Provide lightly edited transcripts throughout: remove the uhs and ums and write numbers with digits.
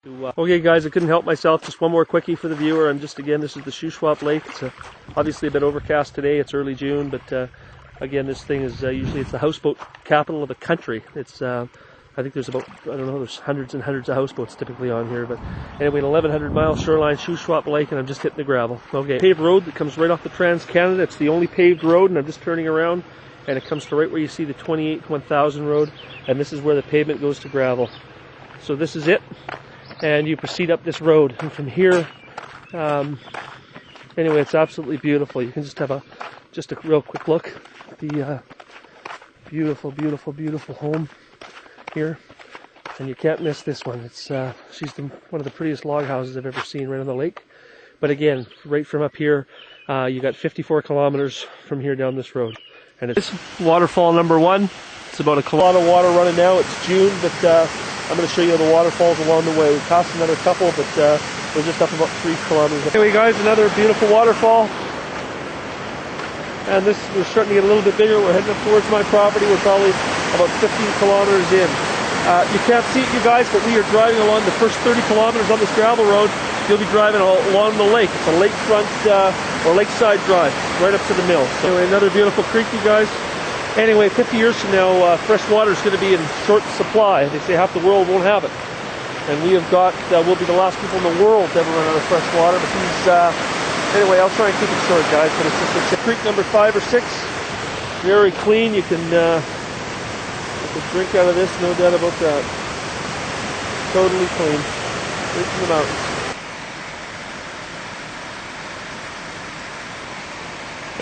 Okay guys, I couldn't help myself. Just one more quickie for the viewer. Again, this is the Humamilt Lake. It's obviously a bit overcast today. It's early June, but again, this thing is usually it's the houseboat capital of the country. It's I think there's about, I don't know, there's hundreds and hundreds of houseboats typically on here. But anyway, an 1,100 mile shoreline, Humamilt Lake, and I'm just hitting the gravel. Okay, paved road that comes right off the Trans-Canada. It's the only paved road, and I'm just turning around, and it comes to right where you see the 28-1000 road, and this is where the pavement goes to gravel. So this is it. And you proceed up this road, and from here, anyway, it's absolutely beautiful. You can just have a real quick look at the beautiful, beautiful, beautiful home here, and you can't miss this one. It's she's one of the prettiest log houses I've ever seen right on the lake. But again, right from up here, you got 54 kilometers from here down this road, and it's waterfall number 1. It's about a lot of water running now. It's June, but I'm going to show you the waterfalls along the way. We passed another couple, but we're just up about 3 kilometers. Anyway guys, another beautiful waterfall. And this, we're starting to get a little bit bigger. We're heading up towards my property. We're probably about 15 kilometers in. You can't see it, you guys, but we are driving along the first 30 kilometers on this gravel road. You'll be driving along the lake. It's a lakefront or lakeside drive, right up to the mill. So anyway, another beautiful creek, you guys. Anyway, 50 years from now, fresh water is going to be in short supply. They say half the world won't have it. And we have got, we'll be the last people in the world to ever run out of fresh water. But these, anyway, I'll try and keep it short, guys. But it's just a creek number 5 or 6. Very clean. You can drink out of this, no doubt about that. Totally clean. Right from the mountains.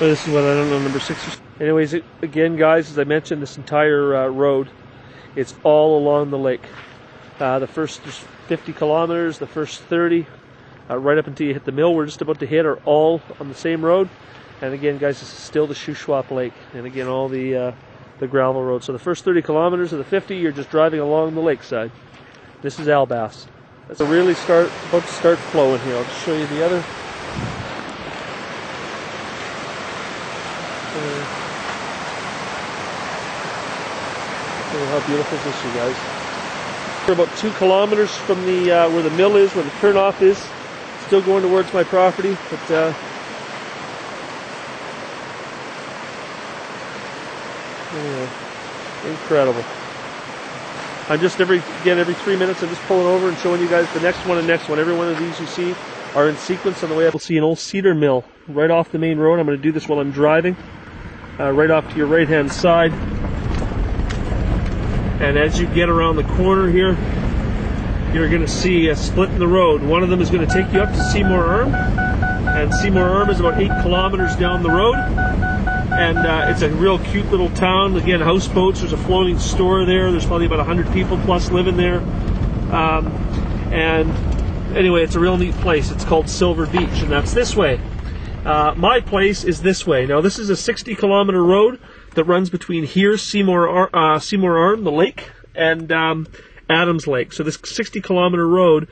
Oh, this is what I don't know, number 6. Anyways, again, guys, as I mentioned, this entire road, it's all along the lake. The first 50 kilometers, the first 30, right up until you hit the mill we're just about to hit, are all on the same road. And again, guys, this is still the Humamilt Lake, and again, all the gravel road. So the first 30 kilometers of the 50, you're just driving along the lakeside. This is Albass. It's really about to start flowing here. I'll just show you the other. How beautiful is this, you guys? We're about 2 kilometers from the where the mill is, where the turnoff is. Still going towards my property, but anyway, incredible. I'm just every 3 minutes I'm just pulling over and showing you guys the next one and next one. Every one of these you see are in sequence on the way up. We'll see an old cedar mill right off the main road. I'm going to do this while I'm driving, right off to your right hand side. And as you get around the corner here, you're going to see a split in the road. One of them is going to take you up to Seymour Arm, and Seymour Arm is about 8 kilometers down the road. And it's a real cute little town. Again, houseboats. There's a floating store there. There's probably about 100 people plus living there. And anyway, it's a real neat place. It's called Silver Beach, and that's this way. My place is this way. Now, this is a 60-kilometer road that runs between here, Seymour Arm, the lake, and Adams Lake. So this 60-kilometer road,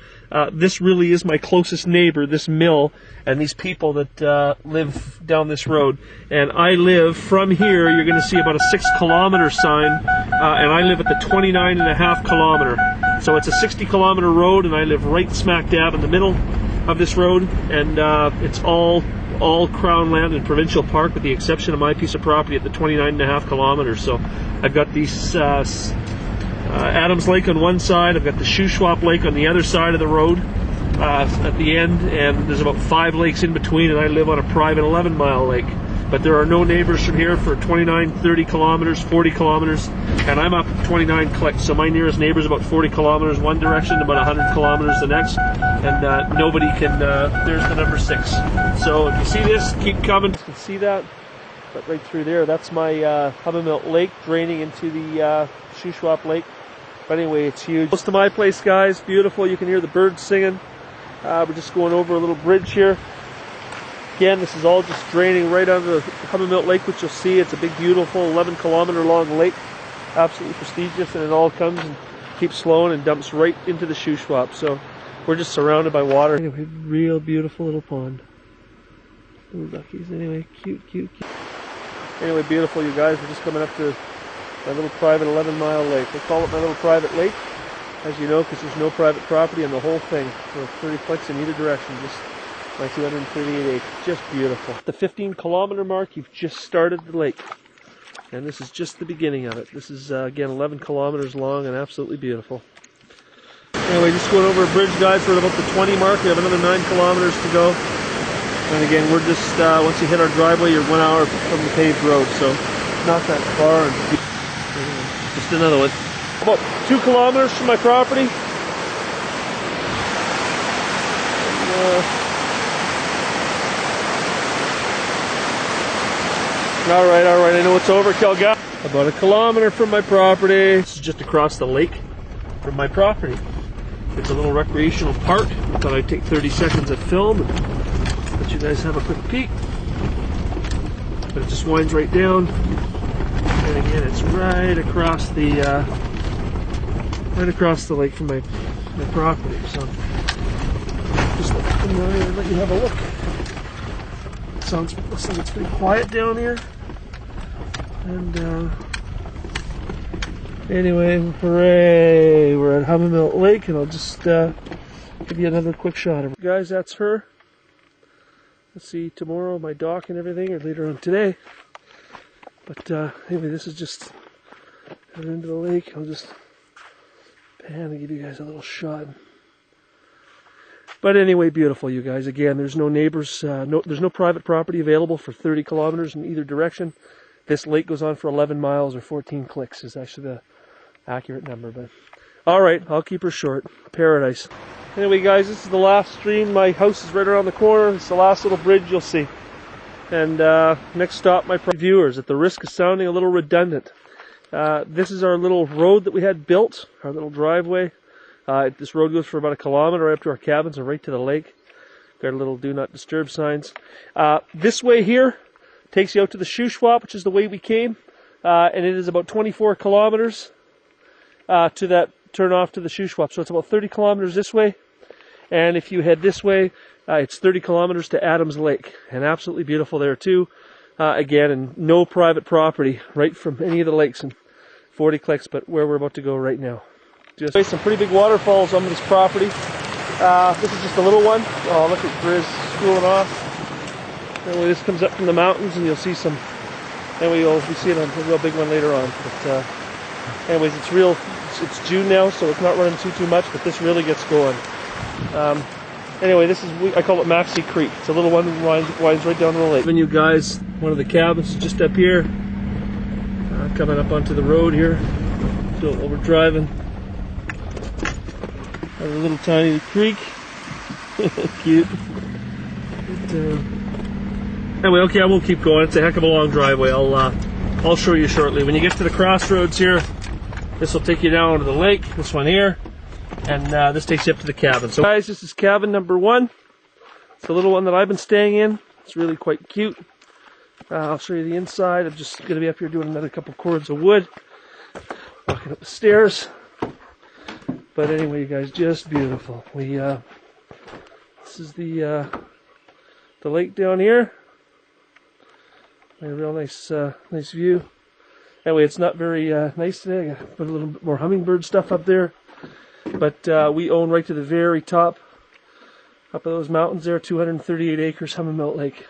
this really is my closest neighbor, this mill, and these people that live down this road. And I live from here, you're going to see about a 6-kilometer sign, and I live at the 29.5 kilometer. So it's a 60-kilometer road, and I live right smack dab in the middle of this road, and it's all Crown land and provincial park, with the exception of my piece of property at the 29.5 kilometers. So I've got these Adams Lake on one side, I've got the Humamilt Lake on the other side of the road at the end, and there's about 5 lakes in between, and I live on a private 11-mile lake. But there are no neighbors from here for 29, 30 kilometers, 40 kilometers, and I'm up 29 clicks, so my nearest neighbor is about 40 kilometers one direction, about 100 kilometers the next, and nobody can, there's the number 6. So if you see this, keep coming. You can see that, but right through there, that's my Humamilt Lake draining into the Humamilt Lake. But anyway, it's huge. Close to my place, guys, beautiful. You can hear the birds singing. We're just going over a little bridge here. Again, this is all just draining right onto the Humamilt Lake, which you'll see. It's a big, beautiful 11-kilometer long lake. Absolutely prestigious, and it all comes and keeps flowing and dumps right into the Humamilt. So we're just surrounded by water. Anyway, real beautiful little pond. Little duckies. Anyway, cute, cute, cute. Anyway, beautiful, you guys. We're just coming up to my little private 11-mile lake. They call it my little private lake. as you know, because there's no private property on the whole thing. So 30 clicks in either direction, just my 238 acres. Just beautiful. The 15-kilometer mark, you've just started the lake. And this is just the beginning of it. This is, again, 11 kilometers long and absolutely beautiful. Anyway, just going over a bridge, guys. We're at about the 20 mark. We have another 9 kilometers to go. And again, we're just, once you hit our driveway, you're 1 hour from the paved road. So not that far. And just another one. About 2 kilometers from my property. All right, I know it's overkill, guys. About 1 kilometer from my property. This is just across the lake from my property. It's a little recreational park. I thought I'd take 30 seconds of film and let you guys have a quick peek. But it just winds right down. And again, it's right across the lake from my property. So just let you have a look. Looks like it's pretty quiet down here. And anyway, hooray! We're at Humamilt Lake, and I'll just give you another quick shot of her. Guys, that's her. Let's see tomorrow, my dock and everything, or later on today. But anyway, this is just out into the lake. I'll just pan and give you guys a little shot. But anyway, beautiful, you guys. Again, there's no neighbors, there's no private property available for 30 kilometers in either direction. This lake goes on for 11 miles or 14 clicks is actually the accurate number. But all right, I'll keep her short. Paradise. Anyway, guys, this is the last stream. My house is right around the corner. It's the last little bridge you'll see. And next stop, my viewers, at the risk of sounding a little redundant. This is our little road that we had built, our little driveway. This road goes for about 1 kilometer right up to our cabins and right to the lake. Got a little do not disturb signs. This way here takes you out to the Shuswap, which is the way we came. And it is about 24 kilometers to that turn off to the Shuswap. So it's about 30 kilometers this way. And if you head this way, it's 30 kilometers to Adams Lake. And absolutely beautiful there too. Again, and no private property right from any of the lakes and 40 clicks, but where we're about to go right now. Just some pretty big waterfalls on this property. This is just a little one. Oh, look at Grizz schooling off. Anyway, this comes up from the mountains, and you'll see some. Anyway, you'll see it on a real big one later on. But anyways, it's real. It's June now, so it's not running too much. But this really gets going. Anyway, this is I call it Maxie Creek. It's a little one that winds right down to the lake. And you guys, one of the cabins just up here, coming up onto the road here. So while we're driving. A little tiny creek. Cute. But, anyway, okay, I won't keep going. It's a heck of a long driveway. I'll show you shortly. When you get to the crossroads here, this will take you down to the lake. This one here, and this takes you up to the cabin. So, guys, this is cabin number 1. It's the little one that I've been staying in. It's really quite cute. I'll show you the inside. I'm just going to be up here doing another couple cords of wood. Walking up the stairs. But anyway, you guys, just beautiful. This is the lake down here. A real nice view. Anyway, it's not very nice today. I gotta put a little bit more hummingbird stuff up there. But we own right to the very top, up of those mountains there, 238 acres, Humamilt Lake.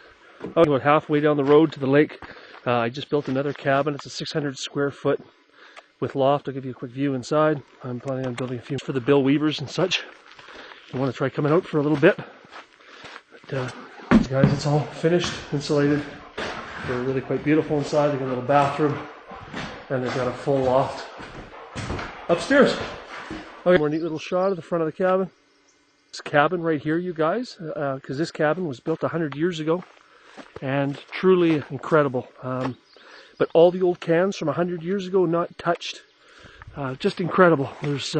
About halfway down the road to the lake, I just built another cabin. It's a 600 square foot. With loft. I'll give you a quick view inside. I'm planning on building a few for the Bill Weavers and such. I want to try coming out for a little bit. But guys, it's all finished, insulated. They're really quite beautiful inside. They got a little bathroom, and they've got a full loft upstairs. Okay, more neat little shot of the front of the cabin. This cabin right here, you guys, because this cabin was built 100 years ago, and truly incredible. But all the old cans from 100 years ago not touched. Just incredible. There's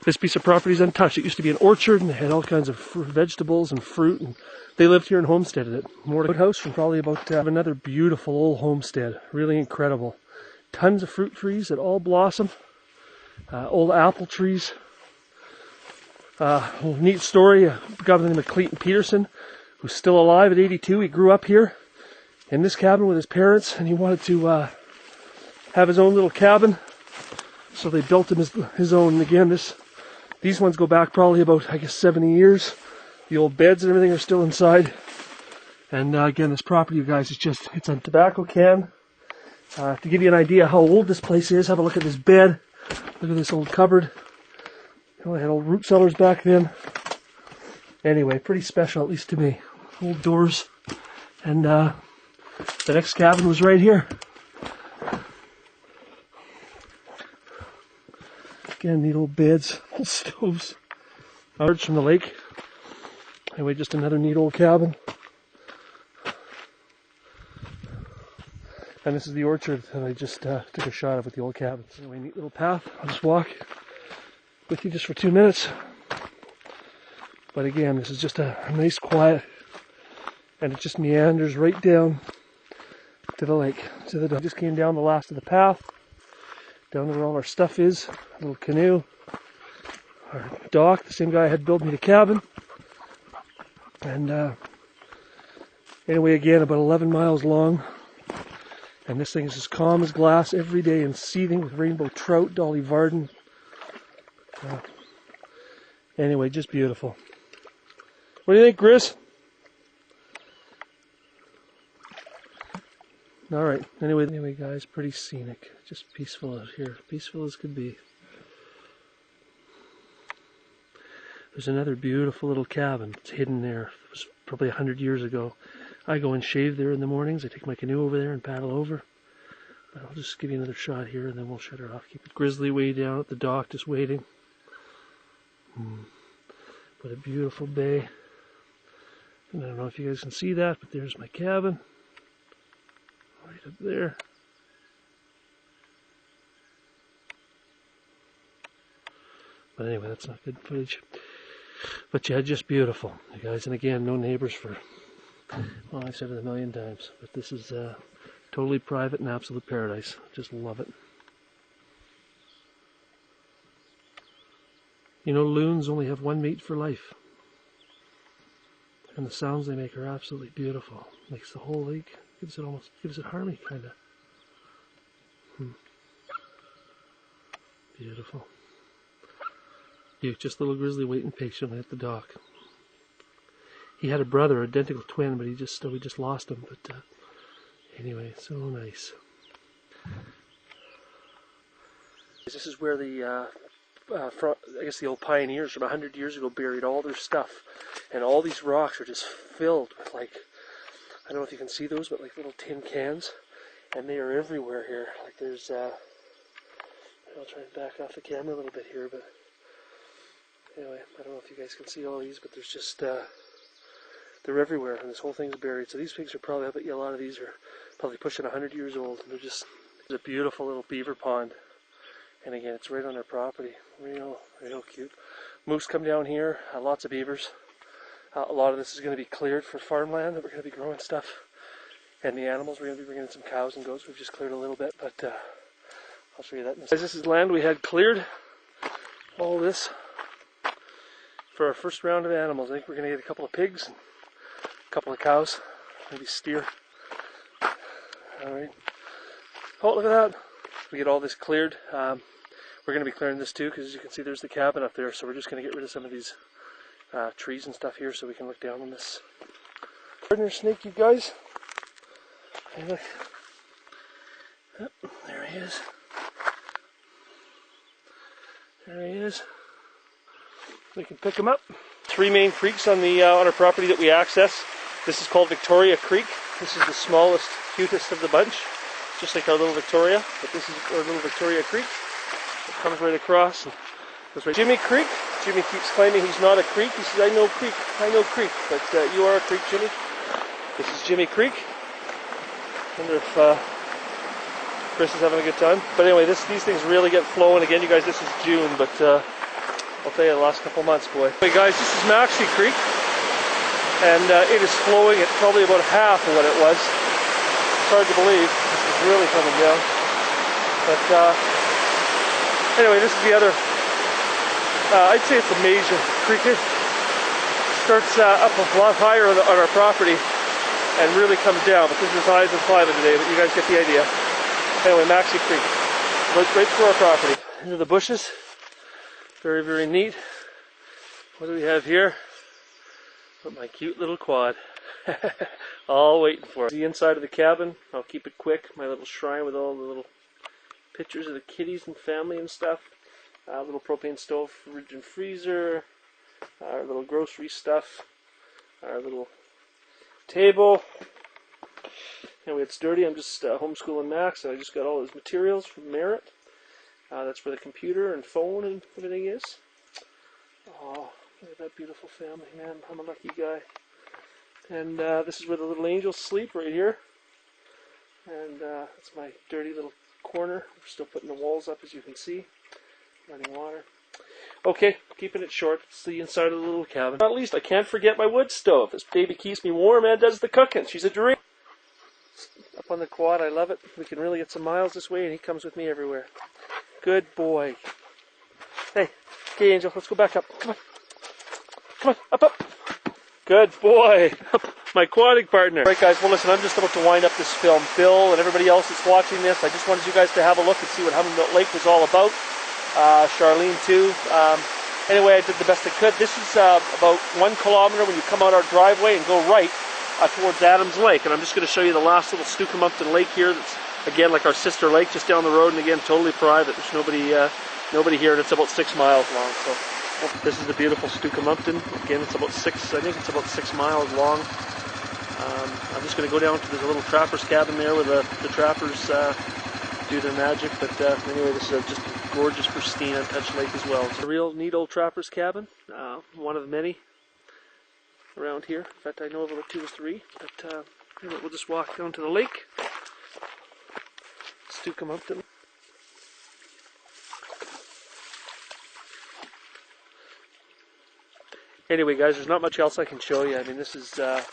this piece of property is untouched. It used to be an orchard, and they had all kinds of vegetables and fruit, and they lived here and homesteaded it. More house from probably about another beautiful old homestead. Really incredible. Tons of fruit trees that all blossom. Old apple trees. Neat story. A guy by the name of Clayton Peterson, who's still alive at 82. He grew up here in this cabin with his parents, and he wanted to have his own little cabin So they built him his own. Again, these ones go back probably about, I guess, 70 years. The old beds and everything are still inside. And again, this property, you guys, it's a tobacco can. To give you an idea how old this place is, have a look at this bed. Look at this old cupboard. You know, they had old root cellars back then. Anyway, pretty special, at least to me. Old doors. And the next cabin was right here. Again, neat old beds, old stoves. Birds from the lake. Anyway, just another neat old cabin. And this is the orchard that I just took a shot of with the old cabins. Anyway, neat little path. I'll just walk with you just for 2 minutes. But again, this is just a nice quiet, and it just meanders right down to the lake. I just came down the last of the path, down to where all our stuff is. A little canoe, our dock. The same guy had built me the cabin. And anyway, again, about 11 miles long. And this thing is as calm as glass every day and seething with rainbow trout, Dolly Varden. Anyway, just beautiful. What do you think, Grizz? Alright, anyway guys, pretty scenic. Just peaceful out here. Peaceful as could be. There's another beautiful little cabin. It's hidden there. It was probably 100 years ago. I go and shave there in the mornings. I take my canoe over there and paddle over. But I'll just give you another shot here and then we'll shut her off. Keep it grizzly way down at the dock, just waiting. What a beautiful bay. And I don't know if you guys can see that, but there's my cabin. Right up there. But anyway, that's not good footage. But yeah, just beautiful, you guys. And again, no neighbors for, well, I've said it a million times, but this is totally private and absolute paradise. Just love it. You know, loons only have one mate for life. And the sounds they make are absolutely beautiful. Makes the whole lake, gives it harmony, kind of. Beautiful. Just little Grizzly waiting patiently at the dock. He had a brother, identical twin, but we just lost him. But anyway, so nice. This is where the I guess the old pioneers from 100 years ago buried all their stuff, and all these rocks are just filled with, like, I don't know if you can see those, but like little tin cans, and they are everywhere here. Like there's I'll try and back off the camera a little bit here, but anyway, I don't know if you guys can see all these, but there's just they're everywhere, and this whole thing's buried. So these pigs are probably, I bet you a lot of these are probably pushing 100 years old, and it's a beautiful little beaver pond. And again, it's right on our property. Real cute. Moose come down here, lots of beavers. A lot of this is going to be cleared for farmland that we're going to be growing stuff. And the animals, we're going to be bringing in some cows and goats. We've just cleared a little bit, but I'll show you that in a second. This is land we had cleared. All this for our first round of animals. I think we're going to get a couple of pigs and a couple of cows, maybe steer. Alright. Oh, look at that. We get all this cleared. We're going to be clearing this too, because as you can see there's the cabin up there, so we're just going to get rid of some of these trees and stuff here so we can look down on this gardener snake, you guys. Hey, look. Oh, there he is. There he is. We can pick him up. 3 main creeks on our property that we access. This is called Victoria Creek. This is the smallest, cutest of the bunch, just like our little Victoria. But this is our little Victoria Creek. It comes right across. And goes right. Jimmy Creek. Jimmy keeps claiming he's not a creek. He says, I know creek, but you are a creek, Jimmy. This is Jimmy Creek. Wonder if Chris is having a good time. But anyway, these things really get flowing. Again, you guys, this is June, but I'll tell you, the last couple months, boy. Hey guys, this is Maxie Creek, and it is flowing at probably about half of what it was. It's hard to believe. It's really coming down. But anyway, this is the other, I'd say it's a major creek. It starts up a lot higher on our property and really comes down, but this is as high as it's climbing today, but you guys get the idea. Anyway, Maxie Creek, right through our property. into the bushes. Very, very neat. What do we have here? But my cute little quad. All waiting for it. The inside of the cabin, I'll keep it quick. My little shrine with all the little pictures of the kitties and family and stuff. Little propane stove, fridge and freezer. Our little grocery stuff. Our little table. Anyway, it's dirty. I'm just homeschooling Max, and I just got all his materials from Merit. That's where the computer and phone and everything is. Oh, look at that beautiful family, man. I'm a lucky guy. And this is where the little angels sleep, right here. And that's my dirty little corner. We're still putting the walls up, as you can see. Running water. Okay, keeping it short. It's the inside of the little cabin. Not least, I can't forget my wood stove. This baby keeps me warm and does the cooking. She's a dream. Up on the quad, I love it. We can really get some miles this way, and he comes with me everywhere. Good boy. Hey, okay, Angel, let's go back up. Come on. Come on, up, up. Good boy. My quadding partner. All right, guys, well, listen, I'm just about to wind up this film. Bill and everybody else that's watching this, I just wanted you guys to have a look and see what Humamilt Lake was all about. Charlene, too. Anyway, I did the best I could. This is about 1 kilometer when you come out our driveway and go right towards Adams Lake. And I'm just going to show you the last little Humamilt Lake here. That's, again, like our sister lake just down the road, and again, totally private. There's nobody here, and it's about 6 miles long. So this is the beautiful Humamilt. Again, it's about 6 miles long. I'm just going to go down to, there's a little trapper's cabin there where the trappers do their magic. But anyway, this is just a gorgeous, pristine, untouched lake as well. It's a real neat old trapper's cabin, one of many around here. In fact, I know of about 2 or 3. But anyway, we'll just walk down to the lake. Humamilt. Anyway, guys, there's not much else I can show you. I mean, this is, I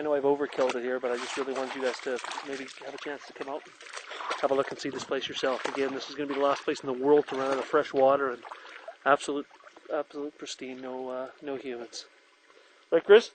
know I've overkilled it here, but I just really wanted you guys to maybe have a chance to come out and have a look and see this place yourself. Again, this is going to be the last place in the world to run out of fresh water, and absolute pristine, no humans. Right, Chris?